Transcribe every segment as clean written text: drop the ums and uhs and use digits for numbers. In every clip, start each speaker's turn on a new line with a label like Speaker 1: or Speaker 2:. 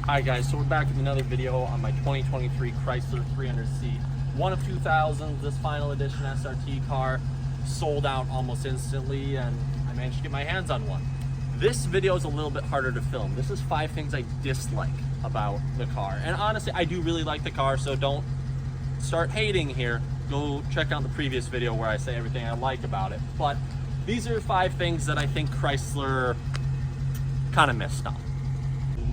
Speaker 1: Alright guys, so we're back with another video on my 2023 Chrysler 300C. One of 2000s, this final edition SRT car sold out almost instantly, and I managed to get my hands on one. This video is a little bit harder to film. This is 5 things I dislike about the car. And honestly, I do really like the car, so don't start hating here. Go check out the previous video where I say everything I like about it. But these are 5 things that I think Chrysler kind of missed up.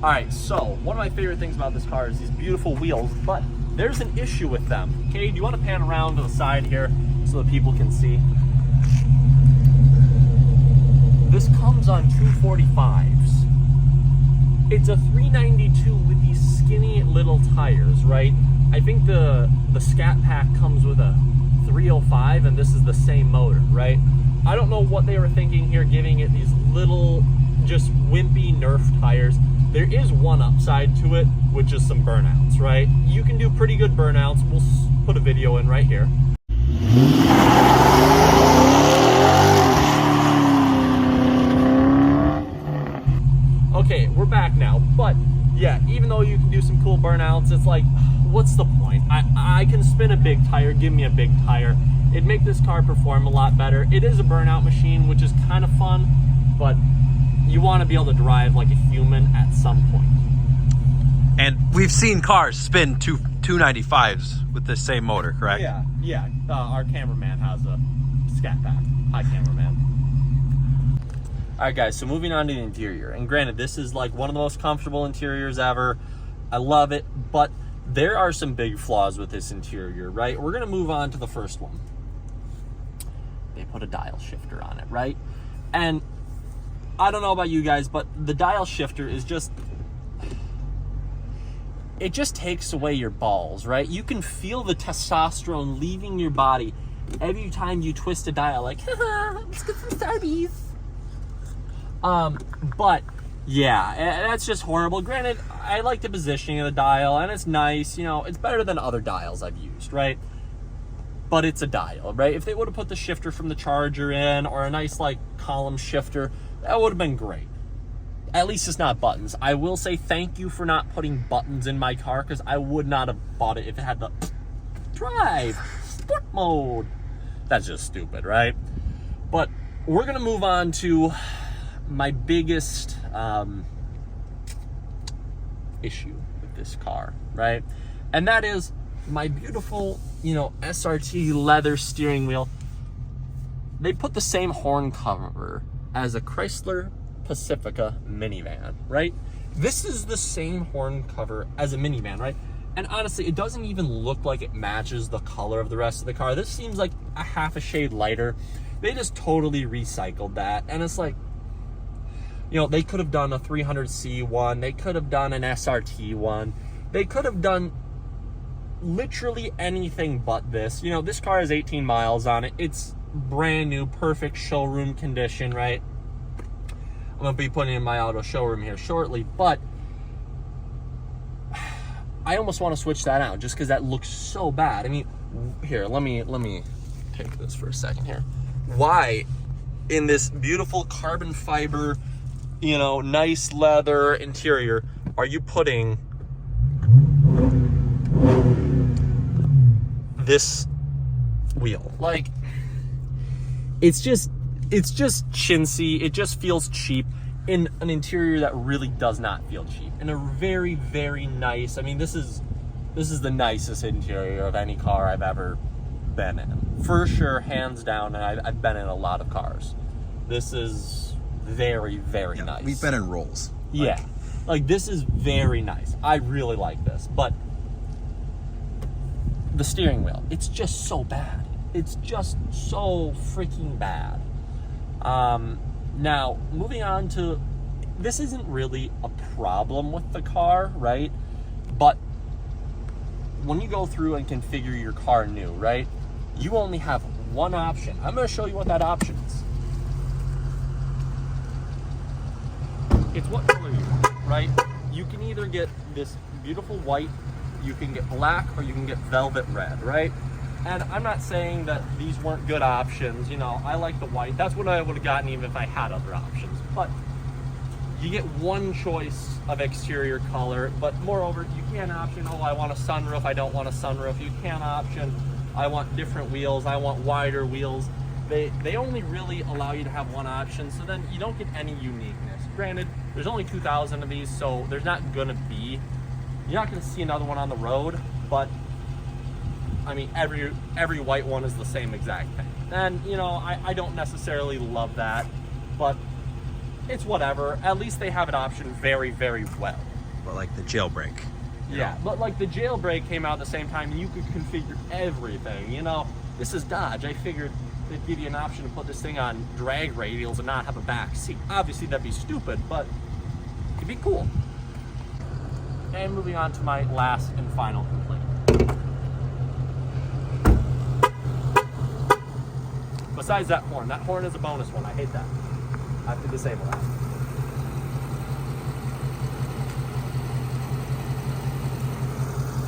Speaker 1: Alright, so one of my favorite things about this car is these beautiful wheels, but there's an issue with them. Okay, do you want to pan around to the side here so that people can see? This comes on 245s. It's a 392 with these skinny little tires, right? I think the Scat Pack comes with a 305 and this is the same motor, right? I don't know what they were thinking here, giving it these little, just wimpy Nerf tires. There is one upside to it, which is some burnouts, right? You can do pretty good burnouts. We'll put a video in right here. Okay, we're back now, but yeah, even though you can do some cool burnouts, it's like, what's the point? I can spin a big tire, give me a big tire. It'd make this car perform a lot better. It is a burnout machine, which is kind of fun, but you want to be able to drive like a human at some point.
Speaker 2: And we've seen cars spin 295s with the same motor, correct?
Speaker 1: Yeah. Our cameraman has a Scat Pack. Hi, cameraman. All right, guys, so moving on to the interior. And granted, this is like one of the most comfortable interiors ever. I love it, but there are some big flaws with this interior, right? We're going to move on to the first one. They put a dial shifter on it, right? And I don't know about you guys, but the dial shifter is just, it just takes away your balls, right? You can feel the testosterone leaving your body every time you twist a dial, like, let's get some Starbies. But yeah, that's just horrible. Granted, I like the positioning of the dial, and it's nice, you know, it's better than other dials I've used, right? But it's a dial, right? If they would have put the shifter from the Charger in, or a nice, like, column shifter, that would have been great. At least it's not buttons. I will say thank you for not putting buttons in my car, because I would not have bought it if it had the drive, sport mode. That's just stupid, right? But we're going to move on to my biggest issue with this car, right? And that is my beautiful, you know, SRT leather steering wheel. They put the same horn cover as a Chrysler Pacifica minivan, right? This is the same horn cover as a minivan, right? And honestly, it doesn't even look like it matches the color of the rest of the car. This seems like a half a shade lighter. They just totally recycled that. And it's like, you know, they could have done a 300C one. They could have done an SRT one. They could have done literally anything but this. You know, this car has 18 miles on it. It's brand new, perfect showroom condition, right? I'm gonna be putting in my auto showroom here shortly, but I almost want to switch that out just because that looks so bad. I mean, here, let me take this for a second here. Why, in this beautiful carbon fiber, you know, nice leather interior, are you putting this wheel? Like, it's just chintzy. It just feels cheap in an interior that really does not feel cheap. In a very, very nice, I mean, this is the nicest interior of any car I've ever been in. For sure, hands down, and I've been in a lot of cars. This is very, very nice.
Speaker 2: We've been in Rolls.
Speaker 1: Yeah. Like, this is very nice. I really like this. But the steering wheel, it's just so bad. It's just so freaking bad. Now, moving on to, this isn't really a problem with the car, right? But when you go through and configure your car new, right, you only have one option. I'm going to show you what that option is. It's what color you want, right? You can either get this beautiful white, you can get black, or you can get velvet red, right? And I'm not saying that these weren't good options. You know, I like the white. That's what I would have gotten even if I had other options. But You get one choice of exterior color, but moreover, you can't option, oh, I want a sunroof, I don't want a sunroof. You can't option, I want different wheels, I want wider wheels. They only really allow you to have one option, so then you don't get any uniqueness. Granted, there's only 2,000 of these, so there's not gonna be, you're not gonna see another one on the road, but I mean, every white one is the same exact thing. And, you know, I don't necessarily love that, but it's whatever. At least they have an option very, very well.
Speaker 2: But like the jailbreak.
Speaker 1: Yeah, but like the jailbreak came out at the same time, and you could configure everything. You know, this is Dodge. I figured they'd give you an option to put this thing on drag radials and not have a back seat. Obviously, that'd be stupid, but it'd be cool. And moving on to my last and final complaint. Besides that horn is a bonus one. I hate that. I have to disable that.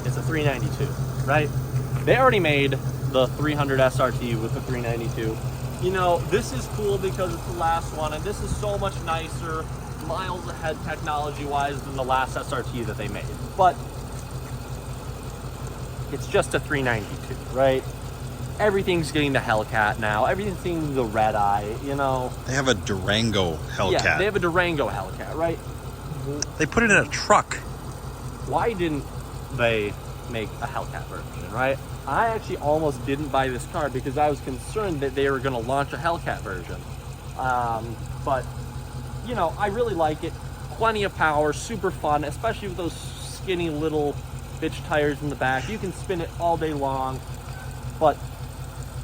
Speaker 1: It's a 392, right? They already made the 300 SRT with the 392. You know, this is cool because it's the last one, and this is so much nicer, miles ahead technology-wise than the last SRT that they made. But it's just a 392, right? Everything's getting the Hellcat now. Everything's getting the red eye, you know.
Speaker 2: They have a Durango Hellcat.
Speaker 1: Yeah, they have a Durango Hellcat, right?
Speaker 2: They put it in a truck.
Speaker 1: Why didn't they make a Hellcat version, right? I actually almost didn't buy this car because I was concerned that they were going to launch a Hellcat version. But, you know, I really like it. Plenty of power, super fun, especially with those skinny little bitch tires in the back. You can spin it all day long, but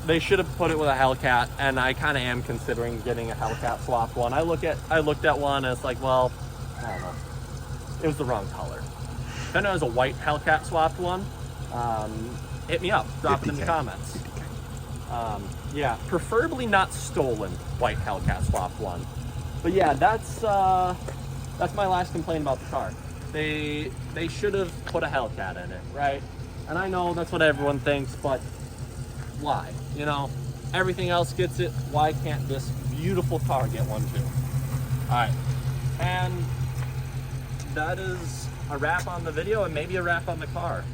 Speaker 1: they should have put it with a Hellcat, and I kind of am considering getting a Hellcat swapped one. I looked at one, and it's like, well, I don't know. It was the wrong color. Then there was a white Hellcat swapped one. Hit me up. Drop it in the comments. Yeah, preferably not stolen white Hellcat swapped one. But yeah, that's my last complaint about the car. They should have put a Hellcat in it, right? And I know that's what everyone thinks, but why? You know, everything else gets it. Why can't this beautiful car get one too? All right, and that is a wrap on the video and maybe a wrap on the car.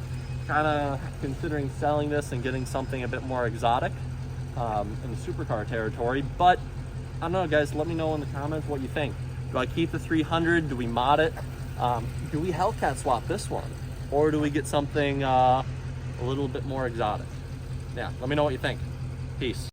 Speaker 1: Kind of considering selling this and getting something a bit more exotic in the supercar territory, but I don't know, guys. Let me know in the comments what you think. Do I keep the 300? Do we mod it? Do we Hellcat swap this one, or do we get something a little bit more exotic? Yeah, let me know what you think. Peace.